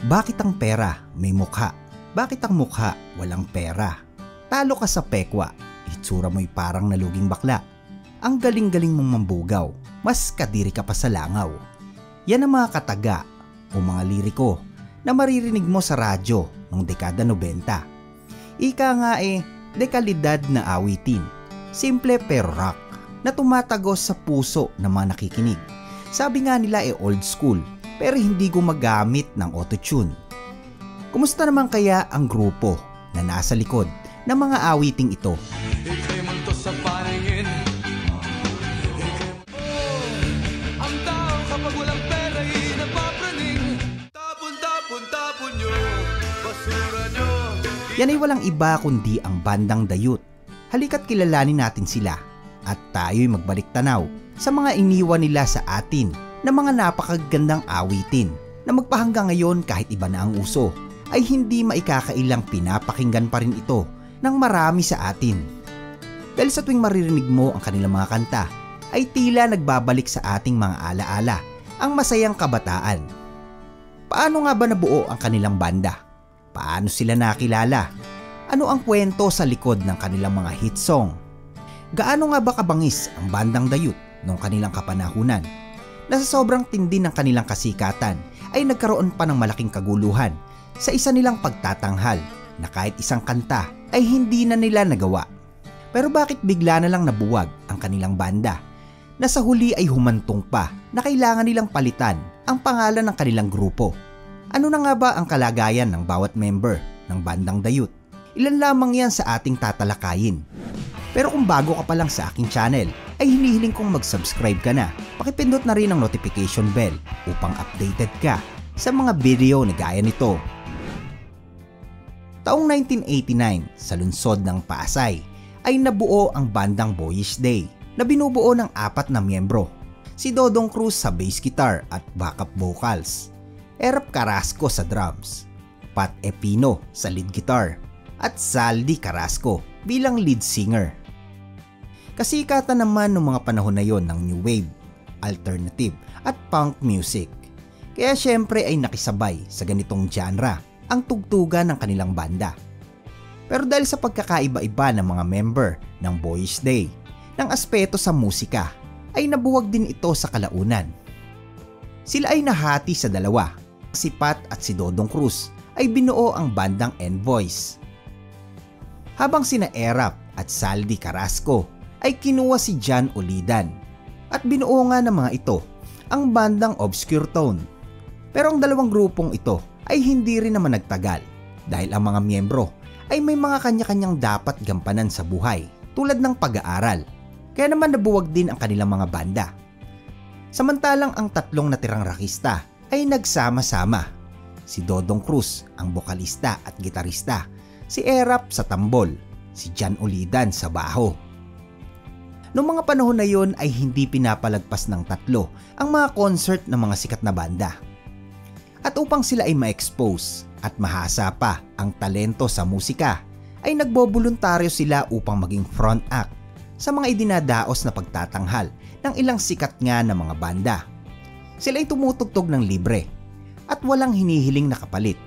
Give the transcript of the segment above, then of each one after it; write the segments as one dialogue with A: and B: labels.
A: Bakit ang pera may mukha? Bakit ang mukha walang pera? Talo ka sa pekwa, itsura mo'y parang naluging bakla. Ang galing-galing mong mambugaw, mas kadiri ka pa sa langaw. Yan ang mga kataga o mga liriko na maririnig mo sa radyo noong dekada 90. Ika nga dekalidad na awitin, simple pero rock, na tumatagos sa puso ng mga nakikinig. Sabi nga nila old school, pero hindi gumagamit ng autotune. Kumusta naman kaya ang grupo na nasa likod ng mga awiting ito?
B: Ika'y multo sa paningin. Ang tao kapag walang pera'y napapraning. Tapon nyo, basura nyo.
A: Yan ay walang iba kundi ang bandang Dayut. Halika't kilalanin natin sila at tayo'y magbalik tanaw sa mga iniwan nila sa atin na mga napakagandang awitin na magpahanggang ngayon kahit iba na ang uso ay hindi maikakailang pinapakinggan pa rin ito ng marami sa atin. Dahil sa tuwing maririnig mo ang kanilang mga kanta ay tila nagbabalik sa ating mga alaala ang masayang kabataan. Paano nga ba nabuo ang kanilang banda? Paano sila nakilala? Ano ang kwento sa likod ng kanilang mga hit song? Gaano nga ba kabangis ang bandang Dayut noong kanilang kapanahunan? Na sa sobrang tindi ng kanilang kasikatan ay nagkaroon pa ng malaking kaguluhan sa isa nilang pagtatanghal na kahit isang kanta ay hindi na nila nagawa. Pero bakit bigla na lang nabuwag ang kanilang banda? Na sa huli ay humantong pa na kailangan nilang palitan ang pangalan ng kanilang grupo. Ano na nga ba ang kalagayan ng bawat member ng bandang Dayut? Ilan lamang yan sa ating tatalakayin. Pero kung bago ka pa lang sa aking channel, ay hinihiling kong mag-subscribe ka na. Pakipindot na rin ang notification bell upang updated ka sa mga video na gaya nito. Taong 1989 sa lungsod ng Pasay ay nabuo ang bandang Boyish Day na binubuo ng 4 na miyembro. Si Dodong Cruz sa bass guitar at backup vocals, Erap Carrasco sa drums, Pat Epino sa lead guitar, at Saldi Carrasco bilang lead singer. Kasikatan naman noong mga panahon na yon ng new wave, alternative at punk music. Kaya syempre ay nakisabay sa ganitong genre ang tugtugan ng kanilang banda. Pero dahil sa pagkakaiba-iba ng mga member ng Boyish Day, ng aspeto sa musika, ay nabuwag din ito sa kalaunan. Sila ay nahati sa dalawa. Si Pat at si Dodong Cruz ay binuo ang bandang Envoys. Habang sina Erap at Saldi Carrasco ay kinuha si Jan Ulidan at binuo nga ng mga ito ang bandang Obscure Tone. Pero ang dalawang grupong ito ay hindi rin naman nagtagal dahil ang mga miyembro ay may mga kanya-kanyang dapat gampanan sa buhay tulad ng pag-aaral, kaya naman nabuwag din ang kanilang mga banda. Samantalang ang 3 natirang rakista ay nagsama-sama. Si Dodong Cruz ang bokalista at gitarista, si Erap sa tambol, si Jan Ulidan sa baho. Noong mga panahon na yon ay hindi pinapalagpas ng 3 ang mga concert ng mga sikat na banda. At upang sila ay ma-expose at mahasa pa ang talento sa musika, ay nagboboluntaryo sila upang maging front act sa mga idinadaos na pagtatanghal ng ilang sikat nga na mga banda. Sila ay tumutugtog ng libre at walang hinihiling na kapalit.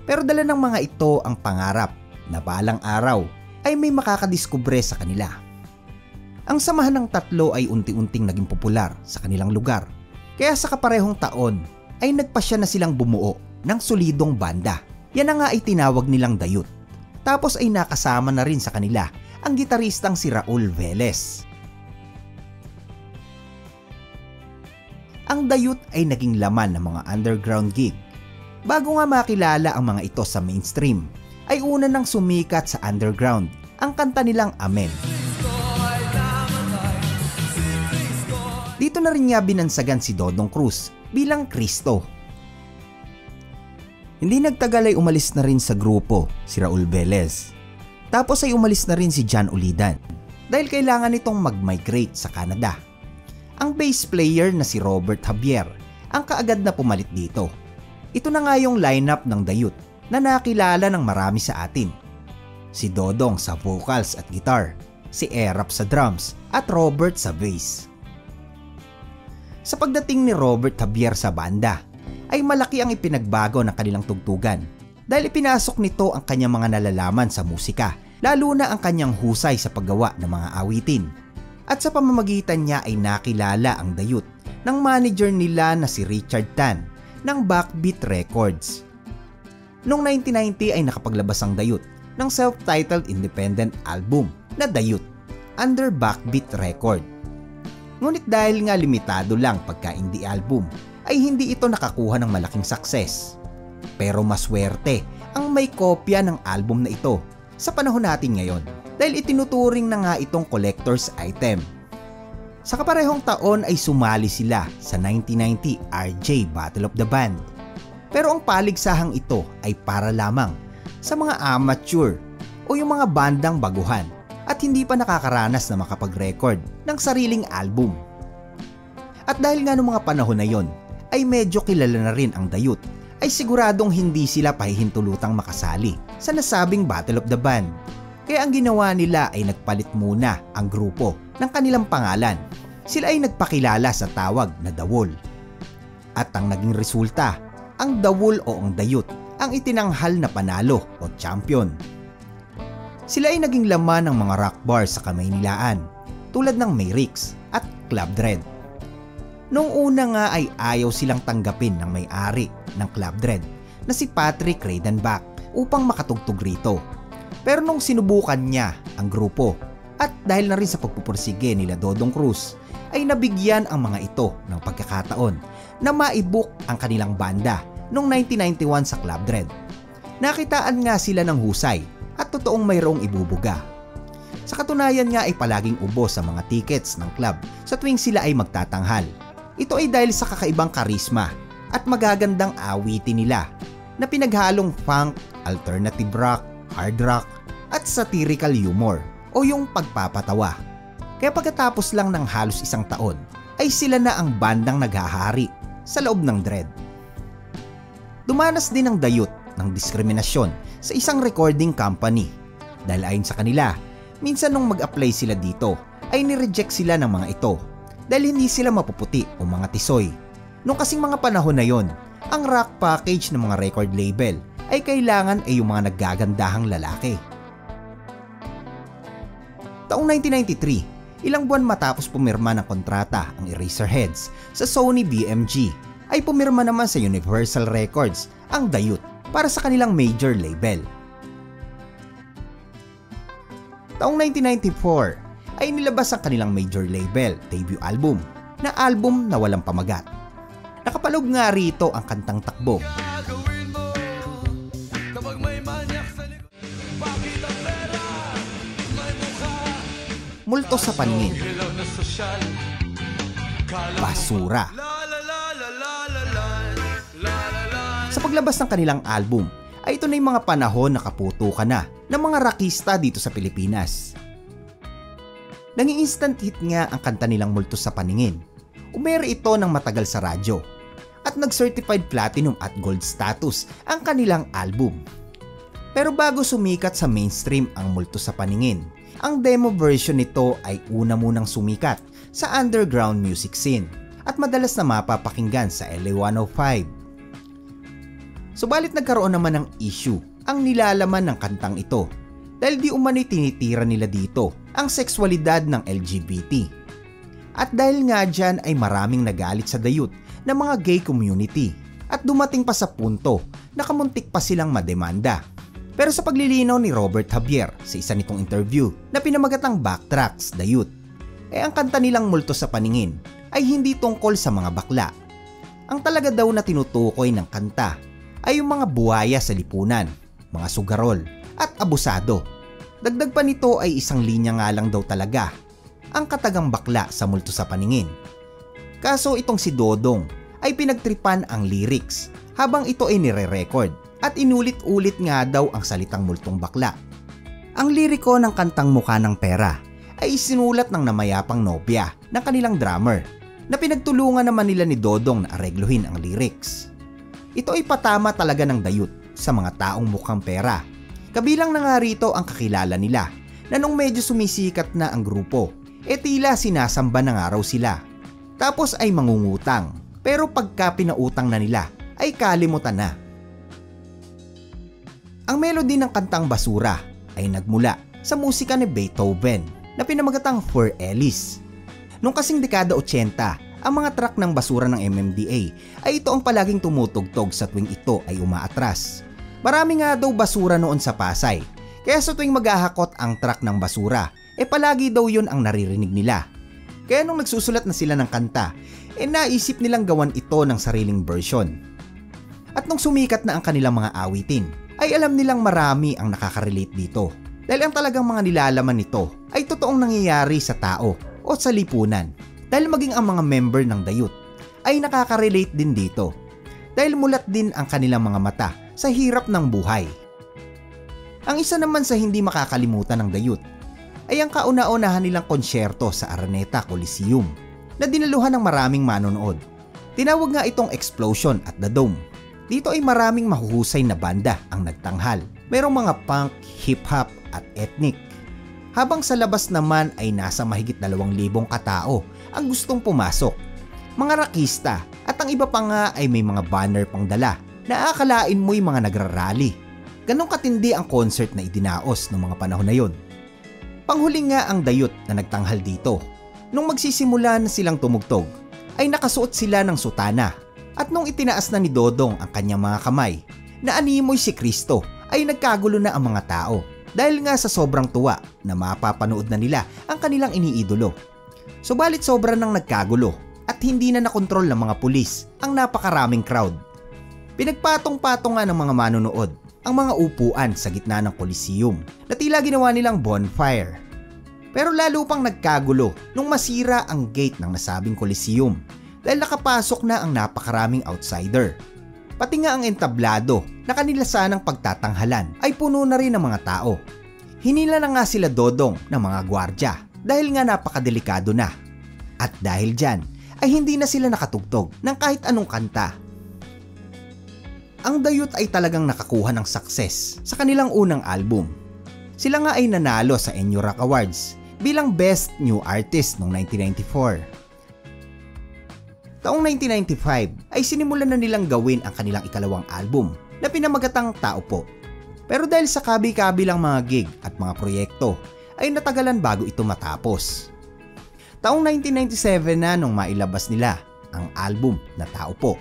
A: Pero dala ng mga ito ang pangarap na balang araw ay may makakadiskubre sa kanila. Ang samahan ng 3 ay unti-unting naging popular sa kanilang lugar. Kaya sa kaparehong taon ay nagpasya na silang bumuo ng solidong banda. Yan na nga ay tinawag nilang Dayut. Tapos ay nakasama na rin sa kanila ang gitaristang si Raul Velez. Ang Dayut ay naging laman ng mga underground gig. Bago nga makilala ang mga ito sa mainstream, ay una nang sumikat sa underground ang kanta nilang Amen. Dito na rin nga binansagan si Dodong Cruz bilang Kristo. Hindi nagtagal ay umalis na rin sa grupo si Raul Velez. Tapos ay umalis na rin si Jan Ulidan dahil kailangan nitong mag-migrate sa Canada. Ang bass player na si Robert Javier ang kaagad na pumalit dito. Ito na nga yung lineup ng Dayut na nakilala ng marami sa atin. Si Dodong sa vocals at guitar, si Erap sa drums at Robert sa bass. Sa pagdating ni Robert Javier sa banda, ay malaki ang ipinagbago ng kanilang tugtugan dahil ipinasok nito ang kanyang mga nalalaman sa musika, lalo na ang kanyang husay sa paggawa ng mga awitin. At sa pamamagitan niya ay nakilala ang Dayut ng manager nila na si Richard Tan ng Backbeat Records. Noong 1990 ay nakapaglabas ang Dayut ng self-titled independent album na Dayut under Backbeat Record. Ngunit dahil nga limitado lang pagka-indie album, ay hindi ito nakakuha ng malaking success. Pero maswerte ang may kopya ng album na ito sa panahon natin ngayon dahil itinuturing na nga itong collector's item. Sa kaparehong taon ay sumali sila sa 1990 RJ Battle of the Band. Pero ang paligsahang ito ay para lamang sa mga amateur o yung mga bandang baguhan at hindi pa nakakaranas na makapag-record ng sariling album. At dahil nga noong mga panahon na yon ay medyo kilala na rin ang Dayut, ay siguradong hindi sila pahihintulutang makasali sa nasabing Battle of the Band. Kaya ang ginawa nila ay nagpalit muna ang grupo ng kanilang pangalan. Sila ay nagpakilala sa tawag na Dawol. At ang naging resulta, ang Dawol o ang Dayut ang itinanghal na panalo o champion. Sila ay naging laman ng mga rock bars sa Kamaynilaan tulad ng Mayrix at Club Dread. Noong una nga ay ayaw silang tanggapin ng may-ari ng Club Dread na si Patrick Reidenbach upang makatugtog rito. Pero nung sinubukan niya ang grupo at dahil na rin sa pagpupursige nila Dodong Cruz ay nabigyan ang mga ito ng pagkakataon na maibuk ang kanilang banda noong 1991 sa Club Dread. Nakitaan nga sila ng husay at totoong mayroong ibubuga. Sa katunayan nga ay palaging ubos sa mga tickets ng club sa tuwing sila ay magtatanghal. Ito ay dahil sa kakaibang karisma at magagandang awitin nila na pinaghalong funk, alternative rock, hard rock at satirical humor o yung pagpapatawa. Kaya pagkatapos lang ng halos isang taon ay sila na ang bandang naghahari sa loob ng Dread. Dumanas din ang Dayut ng diskriminasyon sa isang recording company dahil ayon sa kanila, minsan nung mag-apply sila dito ay nireject sila ng mga ito dahil hindi sila mapuputi o mga tisoy. Noong kasing mga panahon na yon, ang rock package ng mga record label ay kailangan ay yung mga naggagandahang lalaki. Taong 1993, ilang buwan matapos pumirma ng kontrata ang Eraserheads sa Sony BMG, ay pumirma naman sa Universal Records ang Dayut para sa kanilang major label. Taong 1994, ay nilabas ang kanilang major label debut album na album na walang pamagat. Nakapaloob nga rito ang kantang Takbo.
B: Gagawin mo kapag may manyak sa likod. Bakit ang pera may mukha?
A: Multo sa paningin,
B: Hilaw na sosyal. Kala mo
A: Basura.
B: la la la la la la la la la la.
A: Sa paglabas ng kanilang album, ay ito na yung mga panahon na kaputukan na ng mga rockista dito sa Pilipinas. Naging instant hit nga ang kanta nilang Multo sa Paningin. Umere ito ng matagal sa radyo at nag-certified platinum at gold status ang kanilang album. Pero bago sumikat sa mainstream ang Multo sa Paningin, ang demo version nito ay una munang sumikat sa underground music scene at madalas na mapapakinggan sa LA 105. Subalit nagkaroon naman ng issue ang nilalaman ng kantang ito dahil di umano'y tinitira nila dito ang sexualidad ng LGBT. At dahil nga dyan ay maraming nagalit sa Dayut ng mga gay community at dumating pa sa punto na kamuntik pa silang mademanda. Pero sa paglilinaw ni Robert Javier sa isa nitong interview na pinamagatang Backtracks Dayut, ang kanta nilang Multo sa Paningin ay hindi tungkol sa mga bakla. Ang talaga daw na tinutukoy ng kanta ay yung mga buhaya sa lipunan, mga sugarol at abusado. Dagdag pa nito ay isang linya nga lang daw talaga ang katagang bakla sa Multo sa Paningin. Kaso itong si Dodong ay pinagtripan ang lyrics habang ito ay nire-record at inulit-ulit nga daw ang salitang multong bakla. Ang liriko ng kantang Mukha ng Pera ay isinulat ng namayapang nobya ng kanilang drummer na pinagtulungan naman nila ni Dodong na aregluhin ang lyrics. Ito ay patama talaga ng Dayut sa mga taong mukhang pera. Kabilang na nga rito ang kakilala nila na nung medyo sumisikat na ang grupo, tila sinasamba na nga raw sila. Tapos ay mangungutang, pero pagka pinautang na nila ay kalimutan na. Ang melody ng kantang Basura ay nagmula sa musika ni Beethoven na pinamagatang For Ellis. Nung kasing dekada 80, ang mga track ng Basura ng MMDA ay ito ang palaging tumutugtog sa tuwing ito ay umaatras. Marami nga daw basura noon sa Pasay, kaya sa tuwing maghahakot ang track ng basura, palagi daw yun ang naririnig nila. Kaya nung nagsusulat na sila ng kanta, naisip nilang gawan ito ng sariling version. At nung sumikat na ang kanilang mga awitin, ay alam nilang marami ang nakaka-relate dito. Dahil ang talagang mga nilalaman nito ay totoong nangyayari sa tao o sa lipunan. Dahil maging ang mga member ng The Youth ay nakaka-relate din dito. Dahil mulat din ang kanilang mga mata sa hirap ng buhay. Ang isa naman sa hindi makakalimutan ng The Youth ay ang kauna-unahan nilang konsyerto sa Araneta Coliseum na dinaluhan ng maraming manonood. Tinawag nga itong Explosion at the Dome. Dito ay maraming mahuhusay na banda ang nagtanghal. Merong mga punk, hip-hop at ethnic. Habang sa labas naman ay nasa mahigit 2,000 katao ang gustong pumasok. Mga rakista at ang iba pa nga ay may mga banner pang dala na akalain mo'y mga nagrarally. Ganong katindi ang concert na idinaos noong mga panahon na yon. Panghuli nga ang The Youth na nagtanghal dito. Nung magsisimula na silang tumugtog, ay nakasuot sila ng sutana. At nung itinaas na ni Dodong ang kanyang mga kamay, na animoy si Kristo, ay nagkagulo na ang mga tao. Dahil nga sa sobrang tuwa na mapapanood na nila ang kanilang iniidolo. Subalit sobra nang nagkagulo at hindi na nakontrol ng mga pulis ang napakaraming crowd. Pinagpatong-patong nga ng mga manonood ang mga upuan sa gitna ng Coliseum na tila ginawa nilang bonfire. Pero lalo pang nagkagulo nung masira ang gate ng nasabing Coliseum dahil nakapasok na ang napakaraming outsider. Pati nga ang entablado na kanila sanang pagtatanghalan ay puno na rin ng mga tao. Hinila na nga sila Dodong ng mga gwardya dahil nga napakadelikado na. At dahil dyan ay hindi na sila nakatugtog ng kahit anong kanta. Ang The Youth ay talagang nakakuha ng success sa kanilang unang album. Sila nga ay nanalo sa Enyo Rock Awards bilang Best New Artist noong 1994. Taong 1995 ay sinimulan na nilang gawin ang kanilang ikalawang album na pinamagatang Tao Po. Pero dahil sa kabi-kabilang mga gig at mga proyekto ay natagalan bago ito matapos. Taong 1997 na nung mailabas nila ang album na Tao Po.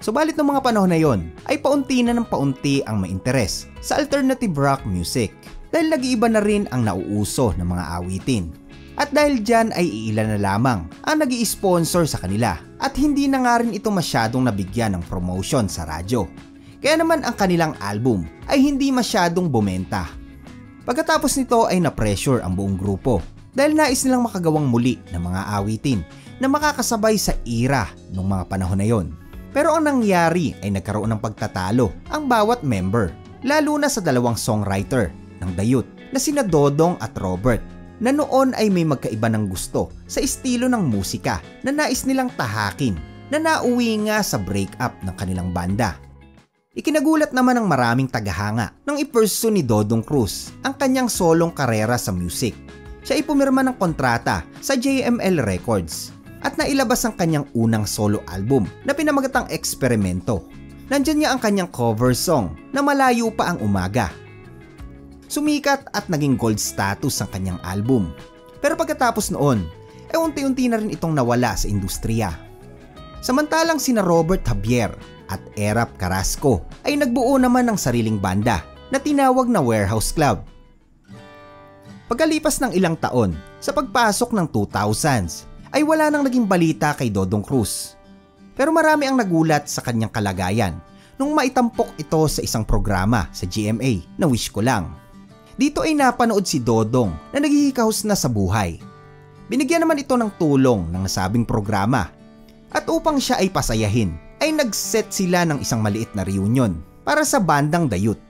A: Subalit ng mga panahon na yon ay paunti na ng paunti ang ma-interes sa alternative rock music dahil nag-iiba na rin ang nauuso ng mga awitin. At dahil dyan ay iilan na lamang ang nag-i-sponsor sa kanila at hindi na nga rin ito masyadong nabigyan ng promotion sa radyo. Kaya naman ang kanilang album ay hindi masyadong bumenta. Pagkatapos nito ay na-pressure ang buong grupo dahil nais nilang makagawang muli ng mga awitin na makakasabay sa era ng mga panahon na yon. Pero ang nangyari ay nagkaroon ng pagtatalo ang bawat member, lalo na sa dalawang songwriter ng The Youth na sina Dodong at Robert, na noon ay may magkaiba ng gusto sa estilo ng musika na nais nilang tahakin na nauwi nga sa breakup ng kanilang banda. Ikinagulat naman ng maraming tagahanga nang ipursue ni Dodong Cruz ang kanyang solong karera sa music. Siya ay pumirma ng kontrata sa JML Records at nailabas ang kanyang unang solo album na pinamagatang Eksperimento. Nandyan niya ang kanyang cover song na Malayo Pa Ang Umaga. Sumikat at naging gold status ang kanyang album. Pero pagkatapos noon, unti-unti na rin itong nawala sa industriya. Samantalang sina Robert Javier at Erap Carrasco ay nagbuo naman ng sariling banda na tinawag na Warehouse Club. Pagkalipas ng ilang taon, sa pagpasok ng 2000s, ay wala nang naging balita kay Dodong Cruz. Pero marami ang nagulat sa kanyang kalagayan nung maitampok ito sa isang programa sa GMA na Wish Ko Lang. Dito ay napanood si Dodong na naghihikahos na sa buhay. Binigyan naman ito ng tulong ng nasabing programa at upang siya ay pasayahin ay nag-set sila ng isang maliit na reunion para sa bandang The Youth.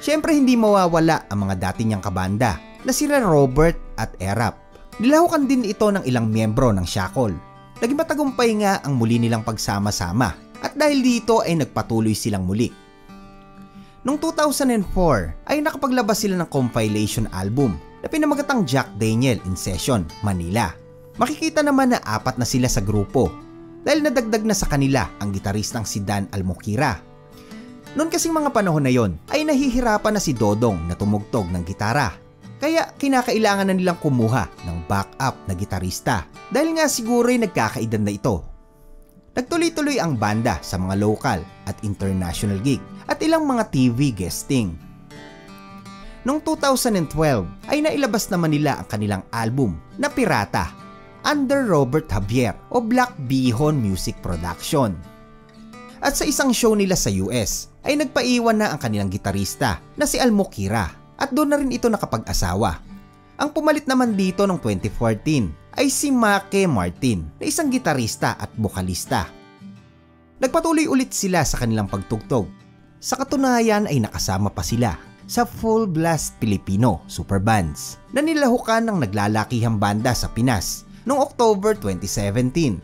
A: Siyempre hindi mawawala ang mga dati niyang kabanda na sila Robert at Erap. Nilahukan din ito ng ilang miyembro ng Shackle. Naging matagumpay nga ang muli nilang pagsama-sama at dahil dito ay nagpatuloy silang muli. Noong 2004 ay nakapaglabas sila ng compilation album na pinamagatang Jack Daniel in Session, Manila. Makikita naman na 4 na sila sa grupo. dahil nadagdag na sa kanila ang gitaristang si Dan Almokira. Noon kasing mga panahon na yon ay nahihirapan na si Dodong na tumugtog ng gitara. Kaya kinakailangan na nilang kumuha ng backup na gitarista dahil nga siguro'y nagkakaedad na ito. Nagtuloy-tuloy ang banda sa mga local at international gig at ilang mga TV guesting. Noong 2012 ay nailabas naman nila ang kanilang album na Pirata under Robert Javier o Black Bihon Music Production. At sa isang show nila sa US ay nagpaiwan na ang kanilang gitarista na si Almokira at doon na rin ito nakapag-asawa. Ang pumalit naman dito noong 2014 ay si Make Martin na isang gitarista at bokalista. Nagpatuloy ulit sila sa kanilang pagtugtog. Sa katunayan ay nakasama pa sila sa Full Blast Filipino Superbands na nilahukan ng naglalakihang banda sa Pinas noong October 2017.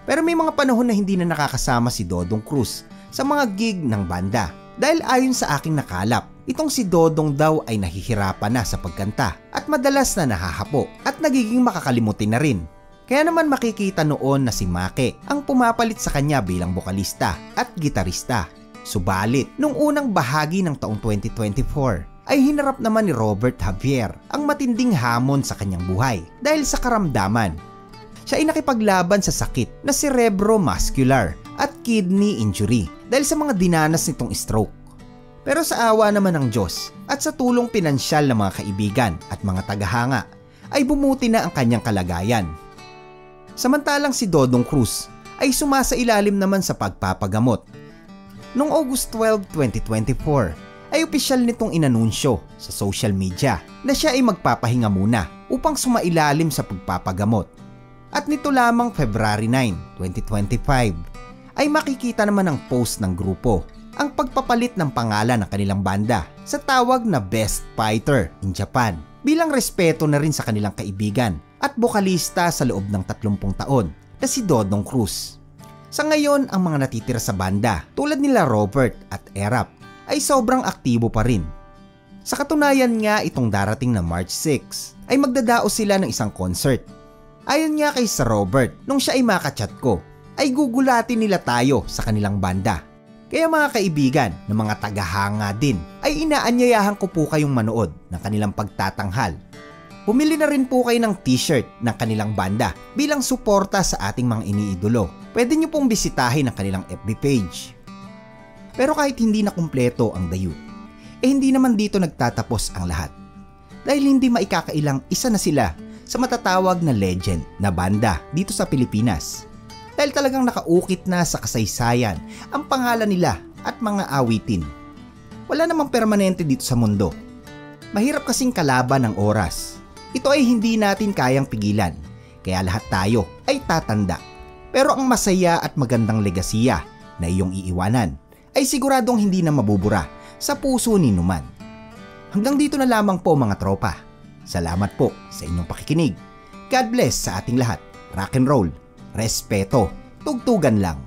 A: Pero may mga panahon na hindi na nakakasama si Dodong Cruz sa mga gig ng banda dahil ayon sa aking nakalap, itong si Dodong daw ay nahihirapan na sa pagkanta at madalas na nahahapo at nagiging makakalimutin na rin. Kaya naman makikita noon na si Make ang pumapalit sa kanya bilang bokalista at gitarista. Subalit, nung unang bahagi ng taong 2024 ay hinarap naman ni Robert Javier ang matinding hamon sa kanyang buhay dahil sa karamdaman. Siya ay nakipaglaban sa sakit na cerebromuscular at kidney injury dahil sa mga dinanas nitong stroke. Pero sa awa naman ng Diyos at sa tulong pinansyal ng mga kaibigan at mga tagahanga ay bumuti na ang kanyang kalagayan. Samantalang si Dodong Cruz ay sumasailalim naman sa pagpapagamot. Noong August 12, 2024 ay opisyal nitong inanunsyo sa social media na siya ay magpapahinga muna upang sumailalim sa pagpapagamot. At nito lamang February 9, 2025 ay makikita naman ang post ng grupo ang pagpapalit ng pangalan ng kanilang banda sa tawag na Best Fighter in Japan bilang respeto na rin sa kanilang kaibigan at bokalista sa loob ng 30 taon na si Dodong Cruz. Sa ngayon, ang mga natitira sa banda tulad nila Robert at Erap ay sobrang aktibo pa rin. Sa katunayan nga itong darating na March 6 ay magdadao sila ng isang concert. Ayon nga kay Sir Robert, nung siya ay makachat ko, ay gugulatin nila tayo sa kanilang banda. Kaya mga kaibigan na mga tagahanga din ay inaanyayahan ko po kayong manood ng kanilang pagtatanghal. Bumili na rin po kayo ng t-shirt ng kanilang banda bilang suporta sa ating mga iniidolo. Pwede nyo pong bisitahin ang kanilang FB page. Pero kahit hindi na kumpleto ang dayo, hindi naman dito nagtatapos ang lahat. Dahil hindi maikakailang isa na sila sa matatawag na legend na banda dito sa Pilipinas. Dahil talagang nakaukit na sa kasaysayan ang pangalan nila at mga awitin. Wala namang permanente dito sa mundo. Mahirap kasing kalaban ng oras. Ito ay hindi natin kayang pigilan, kaya lahat tayo ay tatanda. Pero ang masaya at magandang legasiya na iyong iiwanan ay siguradong hindi na mabubura sa puso ni Numan. Hanggang dito na lamang po mga tropa. Salamat po sa inyong pakikinig. God bless sa ating lahat. Rock and roll, respeto, tugtugan lang.